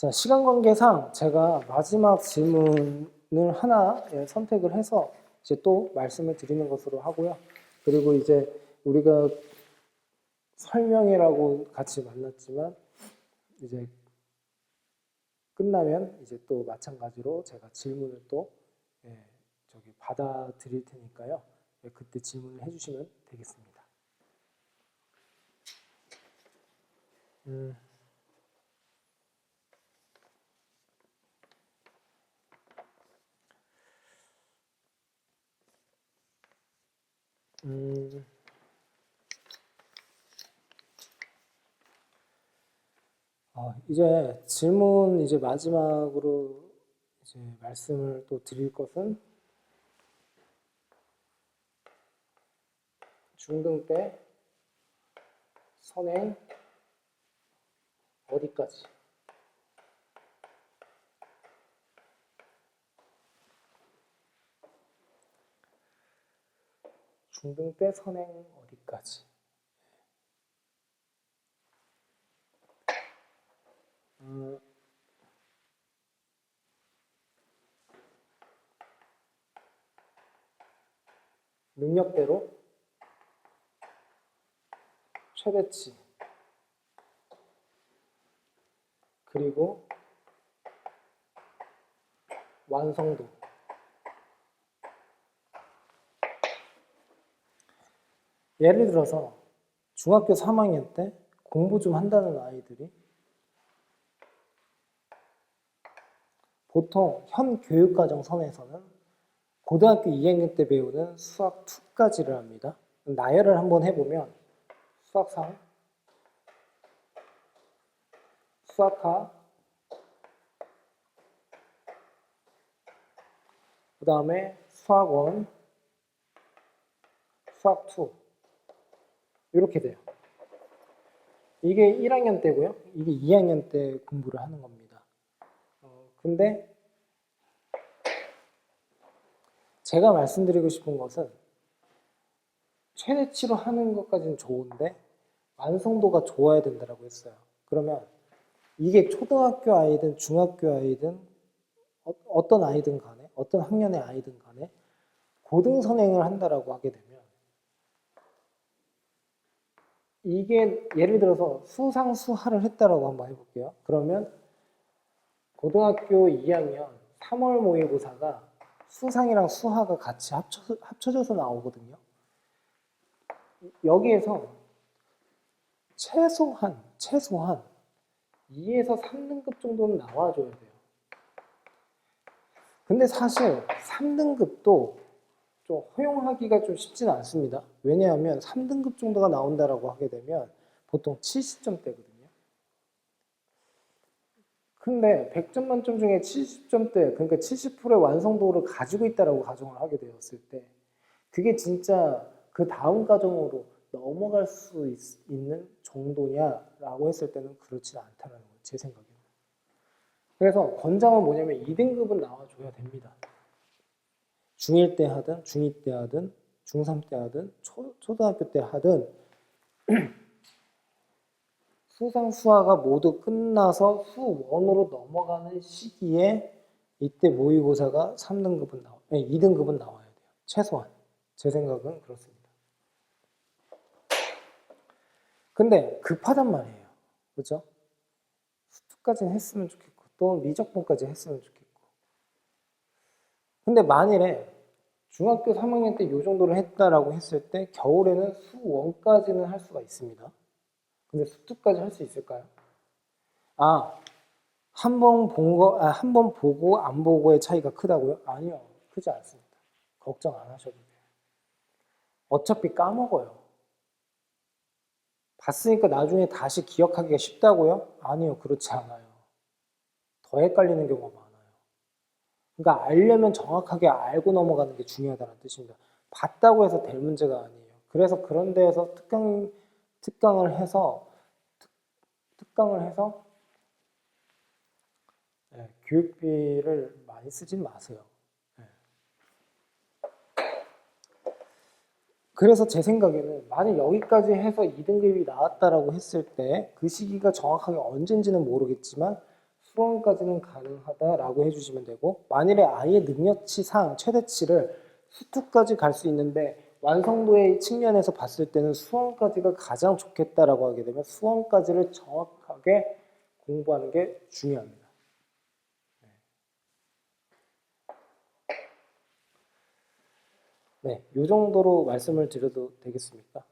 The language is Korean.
자, 시간 관계상 제가 마지막 질문을 하나 선택을 해서 이제 또 말씀을 드리는 것으로 하고요. 그리고 이제 우리가 설명회라고 같이 만났지만 이제 끝나면 이제 또 마찬가지로 제가 질문을 또 받아드릴 테니까요. 그때 질문을 해주시면 되겠습니다. 이제 질문 이제 마지막으로 이제 말씀을 또 드릴 것은 중등 때 선행 어디까지? 중등 때 선행 어디까지? 능력대로 최대치 그리고 완성도. 예를 들어서 중학교 3학년 때 공부 좀 한다는 아이들이 보통 현 교육과정 선에서는 고등학교 2학년 때 배우는 수학 2까지를 합니다. 나열을 한번 해보면 수학3, 수학하, 그 다음에 수학1, 수학2 이렇게 돼요. 이게 1학년 때고요. 이게 2학년 때 공부를 하는 겁니다. 근데 제가 말씀드리고 싶은 것은 최대치로 하는 것까지는 좋은데 완성도가 좋아야 된다고 했어요. 그러면 이게 초등학교 아이든 중학교 아이든 어떤 아이든 간에 어떤 학년의 아이든 간에 고등선행을 한다라고 하게 되면 이게 예를 들어서 수상수하를 했다라고 한번 해볼게요. 그러면 고등학교 2학년 3월 모의고사가 수상이랑 수하가 같이 합쳐져서 나오거든요. 여기에서 최소한 2에서 3등급 정도는 나와줘야 돼요. 근데 사실 3등급도 좀 허용하기가 좀 쉽지는 않습니다. 왜냐하면 3등급 정도가 나온다라고 하게 되면 보통 70점대거든요. 근데 100점 만점 중에 70점대, 그러니까 70%의 완성도를 가지고 있다라고 가정을 하게 되었을 때 그게 진짜 그 다음 과정으로 넘어갈 수 있는 정도냐라고 했을 때는 그렇지는 않다는 거예요. 제 생각에는. 그래서 권장은 뭐냐면 2등급은 나와줘야 됩니다. 중1 때 하든 중2 때 하든 중3 때 하든 초등학교 때 하든 수상 수화가 모두 끝나서 수1으로 넘어가는 시기에 이때 모의고사가 3등급은 2등급은 나와야 돼요. 최소한. 제 생각은 그렇습니다. 근데 급하단 말이에요. 그렇죠? 수투까지는 했으면 좋겠고 또 미적분까지 했으면 좋겠고. 근데 만일에 중학교 3학년 때 이 정도를 했다라고 했을 때 겨울에는 수1까지는 할 수가 있습니다. 근데 수2까지 할 수 있을까요? 한 번 보고 안 보고의 차이가 크다고요? 아니요. 크지 않습니다. 걱정 안 하셔도 돼요. 어차피 까먹어요. 봤으니까 나중에 다시 기억하기가 쉽다고요? 아니요. 그렇지 않아요. 더 헷갈리는 경우가 많아요. 그러니까 알려면 정확하게 알고 넘어가는 게 중요하다는 뜻입니다. 봤다고 해서 될 문제가 아니에요. 그래서 그런 데에서 특강을 해서 교육비를 많이 쓰진 마세요. 그래서 제 생각에는 만약 여기까지 해서 2등급이 나왔다라고 했을 때 그 시기가 정확하게 언젠지는 모르겠지만 수원까지는 가능하다라고 해주시면 되고, 만일에 아예 능력치상 최대치를 수투까지 갈 수 있는데 완성도의 측면에서 봤을 때는 수원까지가 가장 좋겠다라고 하게 되면 수원까지를 정확하게 공부하는 게 중요합니다. 네, 이 정도로 말씀을 드려도 되겠습니까?